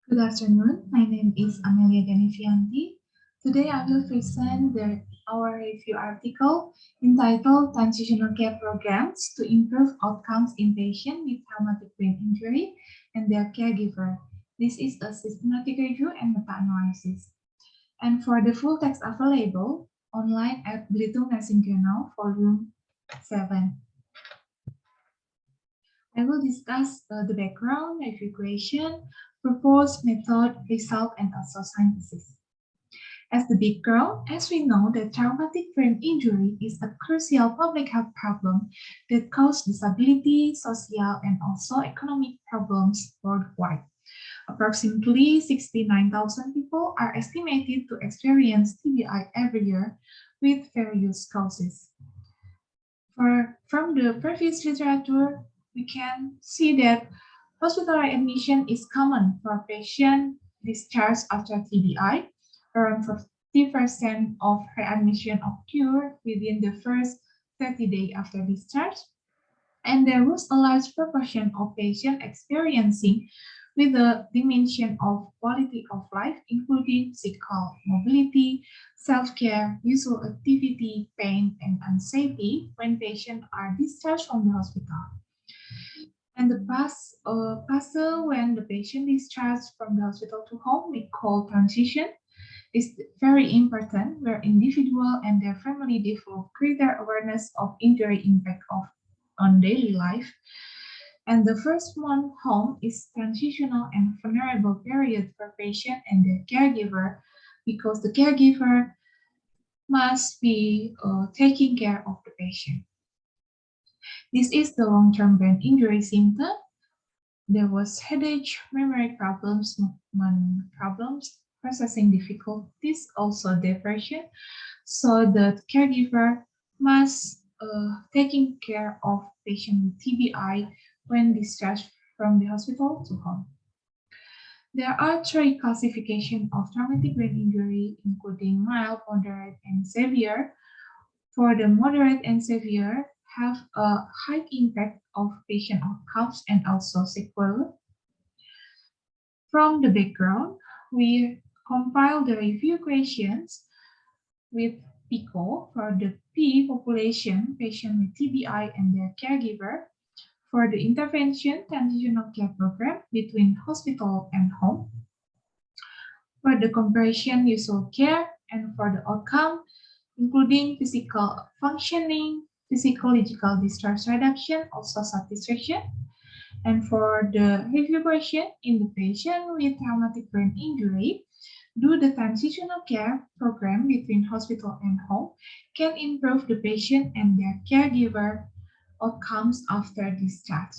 Good afternoon. My name is Amelia Ganefianty. Today I will present our review article entitled Transitional Care Programs to Improve Outcomes in Patients with Traumatic Brain Injury and Their Caregiver. This is a systematic review and meta-analysis. And for the full text available online at Belitung Nursing Journal, Volume 7. I will discuss the background, evaluation, proposed method, result, and also synthesis. As the background, as we know that traumatic brain injury is a crucial public health problem that causes disability, social, and also economic problems worldwide. Approximately 69,000 people are estimated to experience TBI every year with various causes. From the previous literature, we can see that hospital admission is common for patients discharged after TBI. Around 50% of readmission occur within the first 30 days after discharge. And there was a large proportion of patients experiencing with a dimension of quality of life, including physical mobility, self-care, usual activity, pain, and anxiety when patients are discharged from the hospital. And the passage when the patient discharged from the hospital to home, we call transition, is very important where individual and their family develop greater awareness of injury impact on daily life. And the first month home is transitional and vulnerable period for patient and their caregiver because the caregiver must be taking care of the patient. This is the long-term brain injury symptom. There was headache, memory problems, movement problems, processing difficulties, also depression. So the caregiver must taking care of patient with TBI when discharged from the hospital to home. There are three classifications of traumatic brain injury, including mild, moderate, and severe. For the moderate and severe, have a high impact of patient outcomes and also sequelae. From the background, we compile the review questions with PICO for the P population, patient with TBI and their caregiver, for the intervention transitional care program between hospital and home, for the comparison usual care, and for the outcome, including physical functioning, physiological distress reduction, also satisfaction. And for the review question, in the patient with traumatic brain injury, do the transitional care program between hospital and home can improve the patient and their caregiver outcomes after discharge.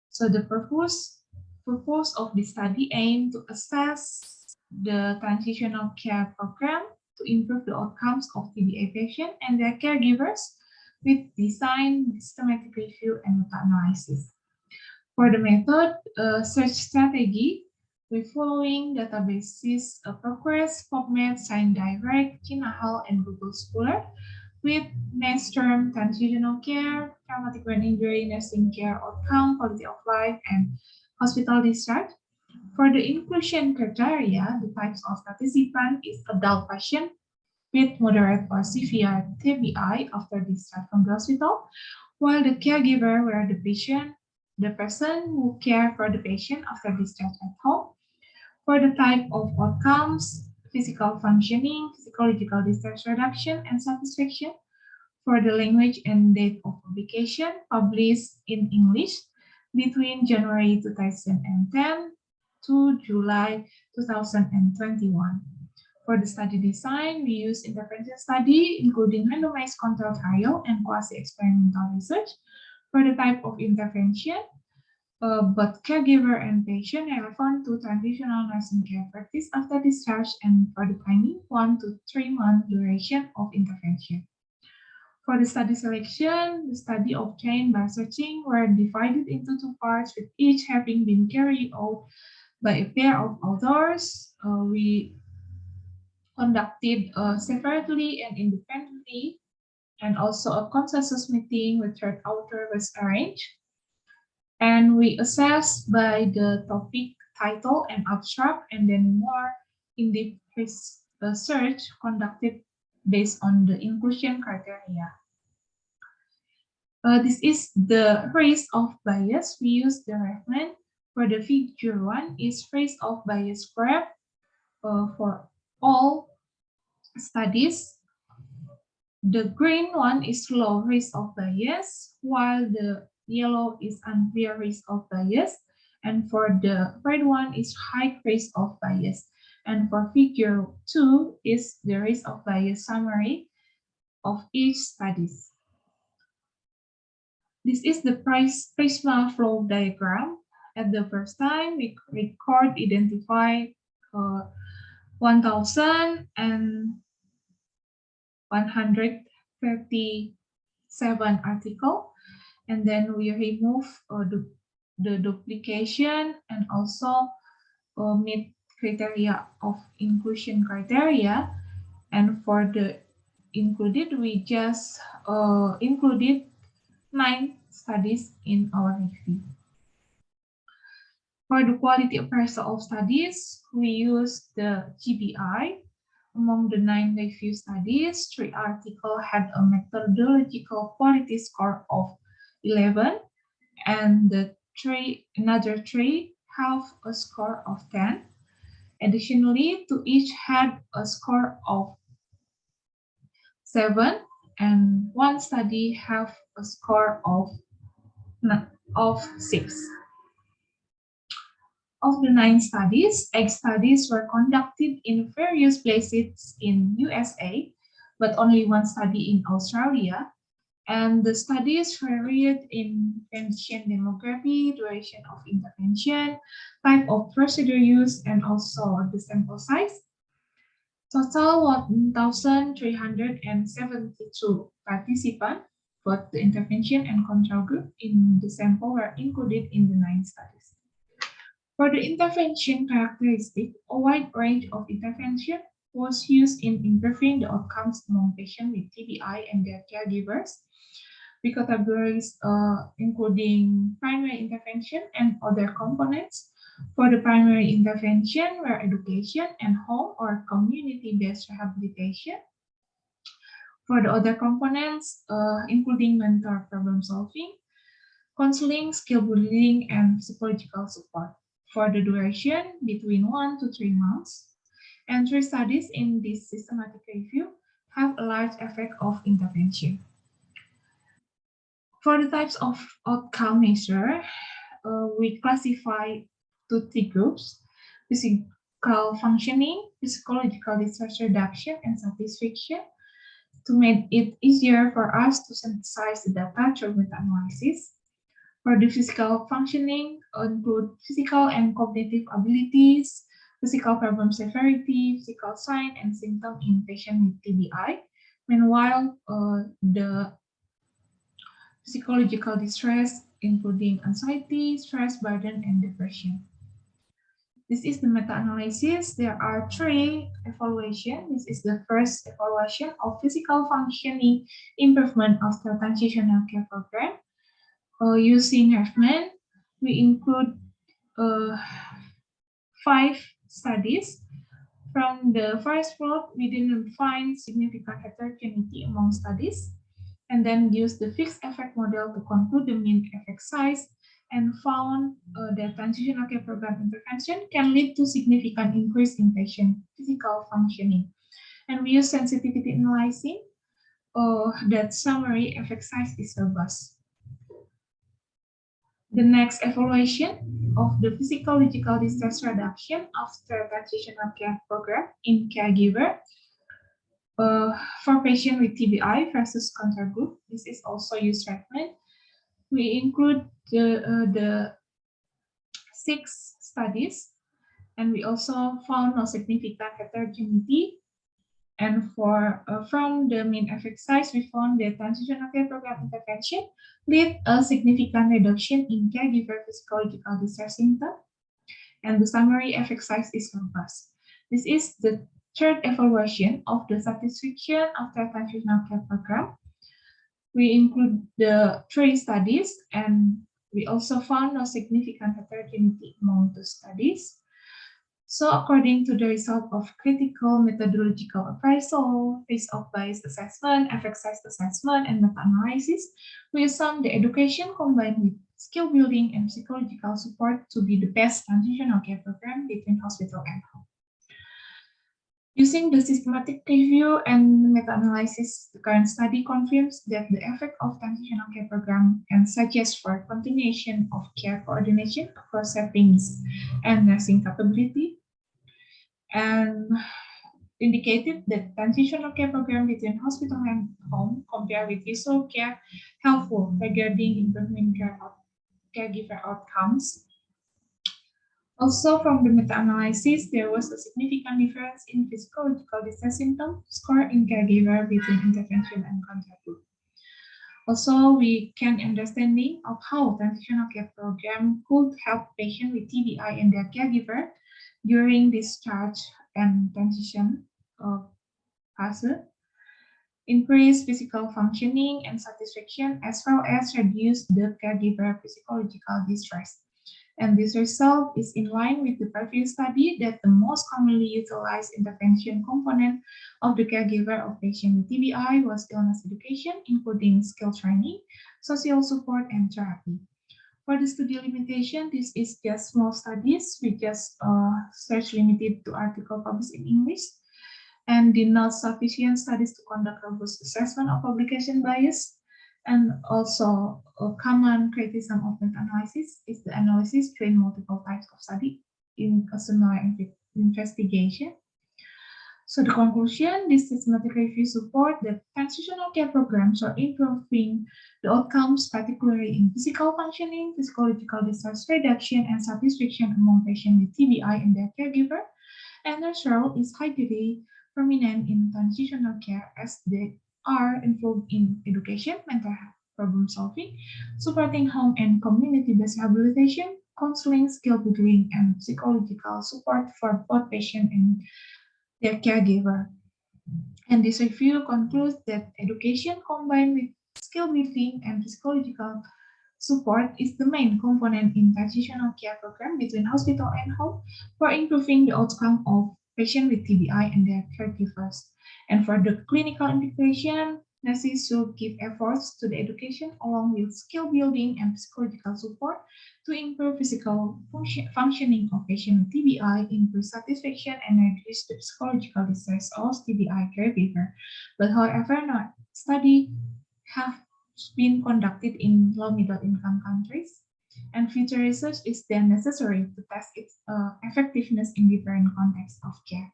So the purpose of the study aim to assess the transitional care program to improve the outcomes of TBI patients and their caregivers with design, systematic review, and meta-analysis. For the method search strategy, we following databases Progress, PubMed, ScienceDirect, Kinahal, and Google Scholar with next term transitional care, traumatic brain injury, nursing care outcome, quality of life, and hospital discharge. For the inclusion criteria, the types of participant is adult patient with moderate or severe TBI after discharge from the hospital, while the caregiver were the person who care for the patient after discharge at home. For the type of outcomes, physical functioning, physiological distress reduction, and satisfaction. For the language and date of publication, published in English between January 2010 to July 2021. For the study design, we use intervention study, including randomized control trial and quasi-experimental research. For the type of intervention, both caregiver and patient relevant to transitional nursing care practice after discharge, and for the timing, 1 to 3 month duration of intervention. For the study selection, the study obtained by searching were divided into two parts, with each having been carried out by a pair of authors. We conducted separately and independently, and also a consensus meeting with third author was arranged. And we assessed by the topic title and abstract, and then more in-depth research conducted based on the inclusion criteria. This is the risk of bias. We use the reference for the figure 1 is risk of bias graph for all studies. The green one is low risk of bias, while the yellow is unclear risk of bias, and for the red one is high risk of bias. And for figure 2 is the risk of bias summary of each studies. This is the Prisma flow diagram. At the first time, we identify 1,137 article, and then we remove the duplication and also meet criteria of inclusion criteria. And for the included, we just included 9 studies in our review. For the quality appraisal of studies, we use the TBI. Among the 9 review studies, 3 articles had a methodological quality score of 11, and the another 3 have a score of 10. Additionally, 2 each had a score of 7, and 1 study have a score of 6. Of the 9 studies, 8 studies were conducted in various places in USA, but only 1 study in Australia. And the studies varied in condition demography, duration of intervention, type of procedure used, and also the sample size. Total 1,372 participants, both the intervention and control group in the sample were included in the 9 studies. For the intervention characteristic, a wide range of intervention was used in improving the outcomes among patients with TBI and their caregivers. We categories including primary intervention and other components. For the primary intervention were education and home or community-based rehabilitation. For the other components, including mental problem solving, counseling, skill building, and psychological support. For the duration, between 1 to 3 months. And 3 studies in this systematic review have a large effect of intervention. For the types of outcome measure, we classify to 3 groups: physical functioning, physiological distress reduction, and satisfaction. To make it easier for us to synthesize the data through meta-analysis, for the physical functioning, include physical and cognitive abilities, physical problem severity, physical sign and symptom in patients with TBI. Meanwhile, the psychological distress, including anxiety, stress, burden, and depression. This is the meta-analysis. There are 3 evaluations. This is the first evaluation of physical functioning improvement after transitional care program. Using Huffman, we include 5 studies. From the first plot, we didn't find significant heterogeneity among studies, and then use the fixed effect model to conclude the mean effect size, and found that transitional care program intervention can lead to significant increase in patient physical functioning. And we use sensitivity analysis that summary effect size is robust. The next evaluation of the physiological distress reduction after transitional care program in caregiver for patient with TBI versus control group. This is also used reference. We include the 6 studies, and we also found no significant heterogeneity. And for from the mean effect size, we found that transitional care program intervention lead a significant reduction in caregiver physiological distress symptom, and the summary effect size is robust. This is the 3rd evaluation of the satisfaction after transitional care program. We include the 3 studies, and we also found no significant heterogeneity among the studies. So according to the result of critical methodological appraisal, risk-based assessment, effect-sized assessment, and meta-analysis, we assume the education combined with skill building and psychological support to be the best transitional care program between hospital and home. Using the systematic review and meta-analysis, the current study confirms that the effect of transitional care program and suggests for continuation of care coordination across settings and nursing capability, and indicated that transitional care program between hospital and home compared with usual care helpful regarding improvement caregiver outcomes. Also, from the meta-analysis, there was a significant difference in physiological distress symptom score in caregiver between intervention and control group. Also, we can understanding of how transitional care program could help patients with TBI and their caregiver during discharge and transition phase, increase physical functioning and satisfaction, as well as reduce the caregiver physiological distress. And this result is in line with the previous study that the most commonly utilized intervention component of the caregiver of patient with TBI was illness education, including skill training, social support, and therapy. For the study limitation, this is just small studies. We just search limited to article published in English, and did not sufficient studies to conduct robust assessment of publication bias. And also, a common criticism of meta-analysis is the analysis between multiple types of study in a similar investigation. So the conclusion, this systematic review support that transitional care programs are improving the outcomes, particularly in physical functioning, physiological distress reduction, and satisfaction among patients with TBI and their caregiver. And their role is highly prominent in transitional care as they are involved in education, mental health problem solving, supporting home and community-based rehabilitation, counseling, skill building, and psychological support for both patient and their caregiver. And this review concludes that education combined with skill building and psychological support is the main component in transitional care program between hospital and home for improving the outcome of patients with TBI and their caregivers. And for the clinical integration, nurses should give efforts to the education along with skill building and psychological support to improve physical functioning of patients with TBI, improve satisfaction, and reduce the psychological distress of TBI caregiver. But however, not study have been conducted in low middle income countries, and future research is then necessary to test its effectiveness in different contexts of care.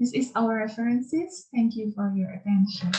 This is our references. Thank you for your attention.